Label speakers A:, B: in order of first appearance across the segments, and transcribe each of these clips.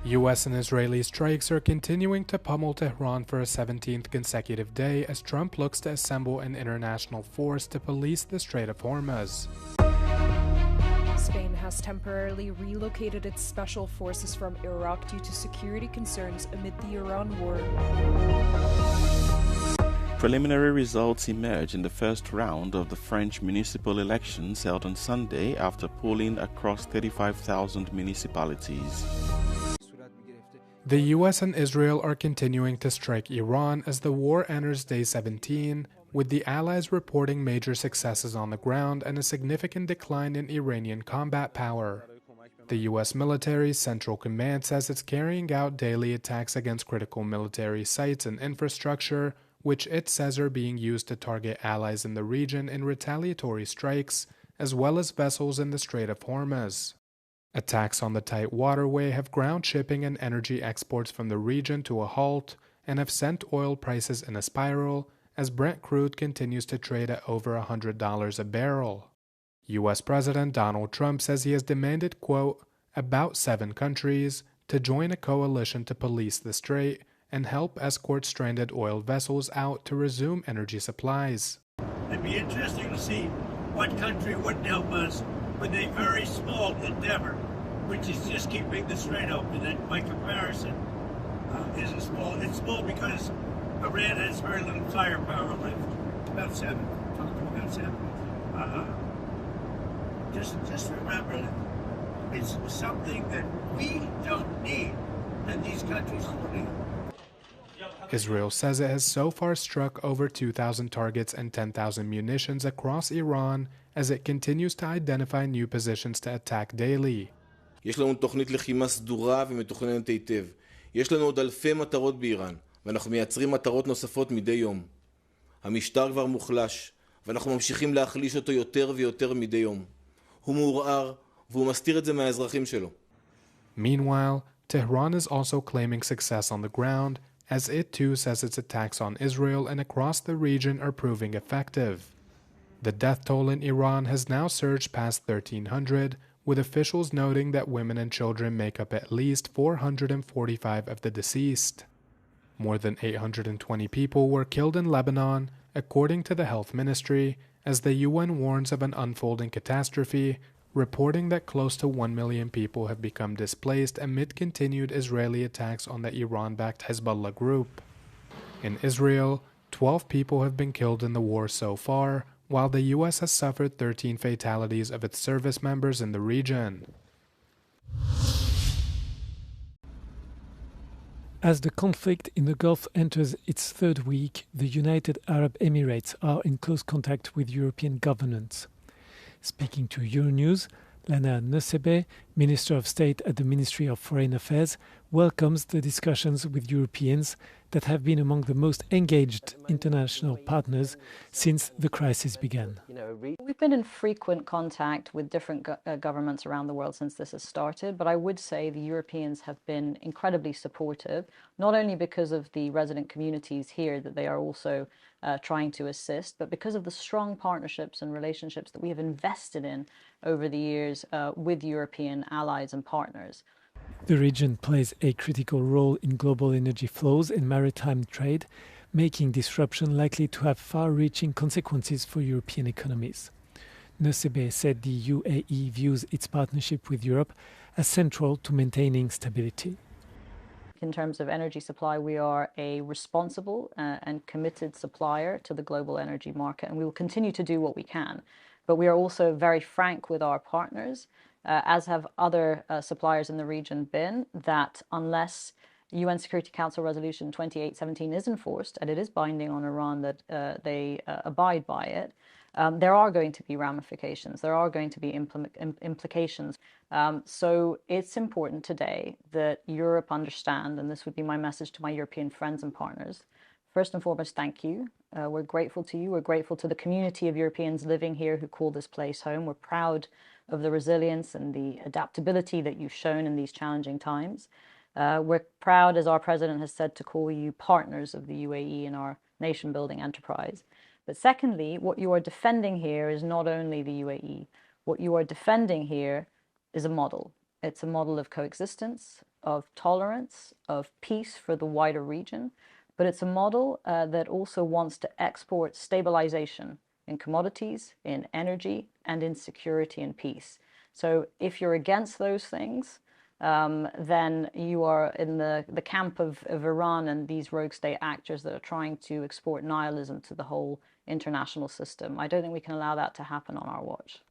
A: U.S. and Israeli strikes are continuing to pummel Tehran for a 17th consecutive day as Trump looks to assemble an international force to police the Strait of Hormuz.
B: Spain has temporarily relocated its special forces from Iraq due to security concerns amid the Iran war.
C: Preliminary results emerged in the first round of the French municipal elections held on Sunday after polling across 35,000 municipalities.
A: The U.S. and Israel are continuing to strike Iran as the war enters day 17, with the allies reporting major successes on the ground and a significant decline in Iranian combat power. The U.S. military's Central Command says it's carrying out daily attacks against critical military sites and infrastructure, which it says are being used to target allies in the region in retaliatory strikes, as well as vessels in the Strait of Hormuz. Attacks on the tight waterway have ground shipping and energy exports from the region to a halt and have sent oil prices in a spiral as Brent crude continues to trade at over $100 a barrel. U.S. President Donald Trump says he has demanded, quote, about 7 countries to join a coalition to police the strait and help escort stranded oil vessels out to resume energy supplies.
D: It'd be interesting to see what country wouldn't help us with a very small endeavor, which is just keeping the strait open. And by comparison, isn't small. It's small because Iran has very little firepower left. About 7. About 7. Just remember that it's something that we don't need, and these countries don't need.
A: Israel says it has so far struck over 2,000 targets and 10,000 munitions across Iran as it continues to identify new positions to attack daily.
E: יש לנו תוכנית לחימה סדורה ומתוכננת היטב. יש לנו עוד אלפי מטרות באיראן, ואנחנו מייצרים מטרות נוספות מדי יום. המשטר כבר מוחלש, ואנחנו ממשיכים להחליש אותו יותר ויותר מדי יום. הוא מעורער, והוא מסתיר את זה מהאזרחים שלו.
A: Meanwhile, Tehran is also claiming success on the ground, as it too says its attacks on Israel and across the region are proving effective. The death toll in Iran has now surged past 1,300, with officials noting that women and children make up at least 445 of the deceased. More than 820 people were killed in Lebanon, according to the health ministry, as the UN warns of an unfolding catastrophe, reporting that close to 1 million people have become displaced amid continued Israeli attacks on the Iran-backed Hezbollah group. In Israel, 12 people have been killed in the war so far, while the U.S. has suffered 13 fatalities of its service members in the region.
F: As the conflict in the Gulf enters its 3rd week, the United Arab Emirates are in close contact with European governments. Speaking to Euronews, Lana Nosebe, Minister of State at the Ministry of Foreign Affairs, welcomes the discussions with Europeans that have been among the most engaged international partners since the crisis began.
G: We've been in frequent contact with different governments around the world since this has started, but I would say the Europeans have been incredibly supportive, not only because of the resident communities here that they are also trying to assist, but because of the strong partnerships and relationships that we have invested in over the years with European allies and partners.
F: The region plays a critical role in global energy flows and maritime trade, making disruption likely to have far-reaching consequences for European economies. Nosebe said the UAE views its partnership with Europe as central to maintaining stability.
G: In terms of energy supply, we are a responsible and committed supplier to the global energy market, and we will continue to do what we can. But we are also very frank with our partners, as have other suppliers in the region been, that unless UN Security Council Resolution 2817 is enforced, and it is binding on Iran that they abide by it, there are going to be ramifications, there are going to be implications. So it's important today that Europe understand, and this would be my message to my European friends and partners. First and foremost, thank you. We're grateful to you. We're grateful to the community of Europeans living here who call this place home. We're proud of the resilience and the adaptability that you've shown in these challenging times. We're proud, as our president has said, to call you partners of the UAE in our nation-building enterprise. But secondly, what you are defending here is not only the UAE. What you are defending here is a model. It's a model of coexistence, of tolerance, of peace for the wider region, but it's a model that also wants to export stabilization in commodities, in energy, and in security and peace. So if you're against those things, then you are in the camp of Iran and these rogue state actors that are trying to export nihilism to the whole international system. I don't think we can allow that to happen on our watch.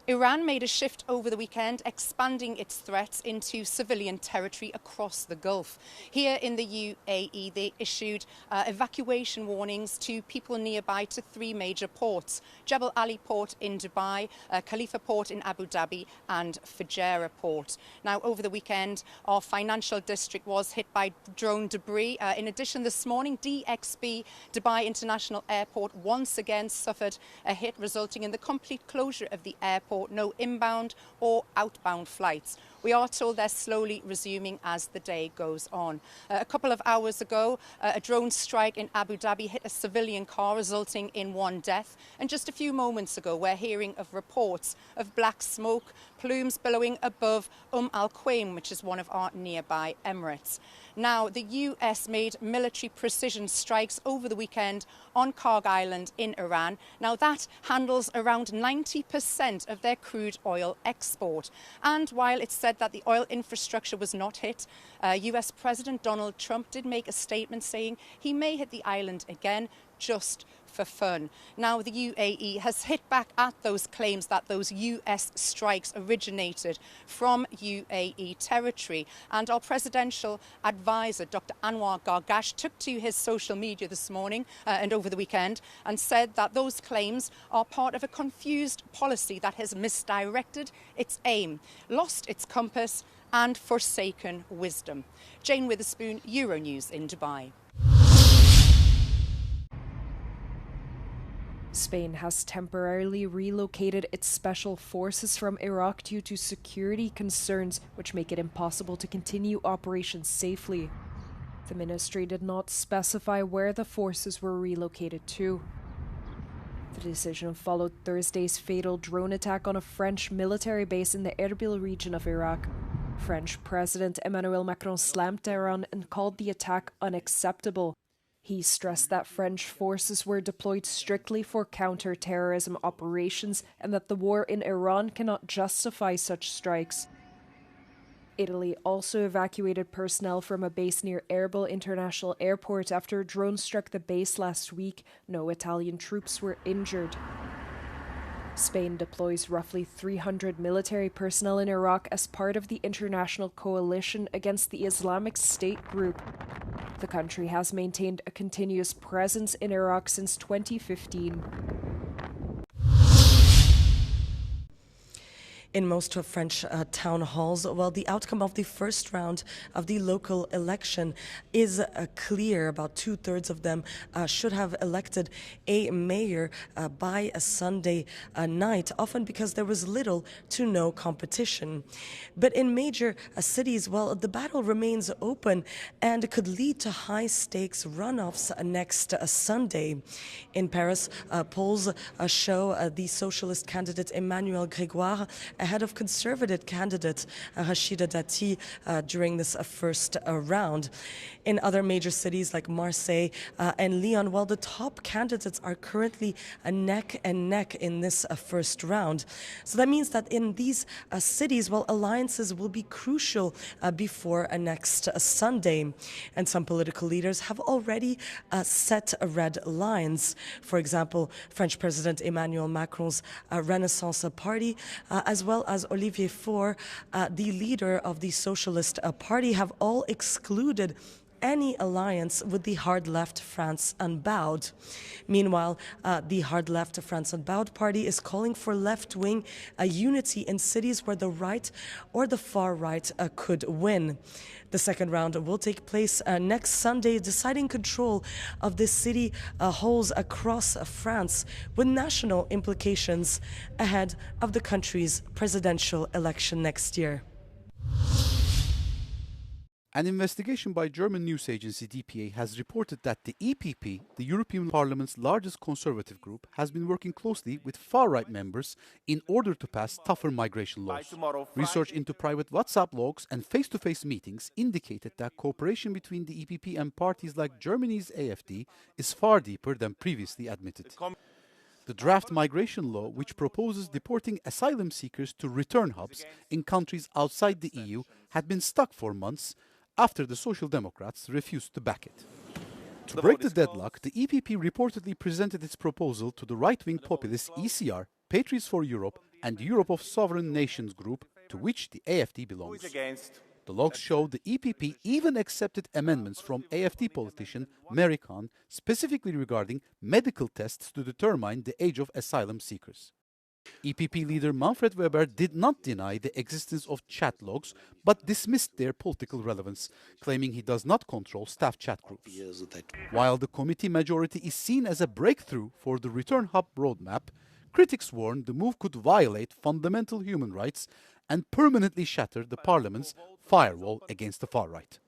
H: Iran made a shift over the weekend, expanding its threats into civilian territory across the Gulf. Here in the UAE, they issued evacuation warnings to people nearby to 3 major ports: Jebel Ali Port in Dubai, Khalifa Port in Abu Dhabi, and Fujairah Port. Now, over the weekend, our financial district was hit by drone debris. In addition, this morning, DXB Dubai International Airport once again suffered a hit, resulting in the complete closure of the airport. No inbound or outbound flights. We are told they're slowly resuming as the day goes on. A couple of hours ago, a drone strike in Abu Dhabi hit a civilian car, resulting in 1 death. And just a few moments ago, we're hearing of reports of black smoke plumes billowing above Al Quwain, which is one of our nearby emirates. Now, the US made military precision strikes over the weekend on Karg Island in Iran. Now, that handles around 90% of their crude oil export. And while it's said that the oil infrastructure was not hit, US President Donald Trump did make a statement saying he may hit the island again just for fun. Now, the UAE has hit back at those claims that those US strikes originated from UAE territory. And our presidential advisor, Dr. Anwar Gargash, took to his social media this morning and over the weekend and said that those claims are part of a confused policy that has misdirected its aim, lost its compass, and forsaken wisdom. Jane Witherspoon, Euronews in Dubai.
B: Spain has temporarily relocated its special forces from Iraq due to security concerns, which make it impossible to continue operations safely. The ministry did not specify where the forces were relocated to. The decision followed Thursday's fatal drone attack on a French military base in the Erbil region of Iraq. French President Emmanuel Macron slammed Tehran and called the attack unacceptable. He stressed that French forces were deployed strictly for counter-terrorism operations and that the war in Iran cannot justify such strikes. Italy also evacuated personnel from a base near Erbil International Airport after a drone struck the base last week. No Italian troops were injured. Spain deploys roughly 300 military personnel in Iraq as part of the international coalition against the Islamic State group. The country has maintained a continuous presence in Iraq since 2015.
I: In most of French town halls, well, the outcome of the first round of the local election is clear. About 2/3 of them should have elected a mayor by a Sunday night, often because there was little to no competition. But in major cities, well, the battle remains open and could lead to high-stakes runoffs next Sunday. In Paris, polls show the socialist candidate Emmanuel Grégoire ahead of conservative candidate Rachida Dati during this first round. In other major cities like Marseille and Lyon, well, the top candidates are currently neck and neck in this first round. So that means that in these cities, well, alliances will be crucial before next Sunday. And some political leaders have already set red lines. For example, French President Emmanuel Macron's Renaissance Party, as well as Olivier Faure, the leader of the Socialist Party, have all excluded any alliance with the hard left France Unbowed. Meanwhile, the hard left France Unbowed party is calling for left-wing unity in cities where the right or the far right could win. The second round will take place next Sunday, deciding control of the city halls across France, with national implications ahead of the country's presidential election next year.
J: An investigation by German news agency DPA has reported that the EPP, the European Parliament's largest conservative group, has been working closely with far-right members in order to pass tougher migration laws. Research into private WhatsApp logs and face-to-face meetings indicated that cooperation between the EPP and parties like Germany's AfD is far deeper than previously admitted. The draft migration law, which proposes deporting asylum seekers to return hubs in countries outside the EU, had been stuck for months after the Social Democrats refused to back it. To break the deadlock, the EPP reportedly presented its proposal to the right-wing populist ECR, Patriots for Europe, and the Europe of Sovereign Nations group, to which the AfD belongs. The logs show the EPP even accepted amendments from AfD politician Mary Khan, specifically regarding medical tests to determine the age of asylum seekers. EPP leader Manfred Weber did not deny the existence of chat logs, but dismissed their political relevance, claiming he does not control staff chat groups. While the committee majority is seen as a breakthrough for the Return Hub roadmap, critics warn the move could violate fundamental human rights and permanently shatter the parliament's firewall against the far right.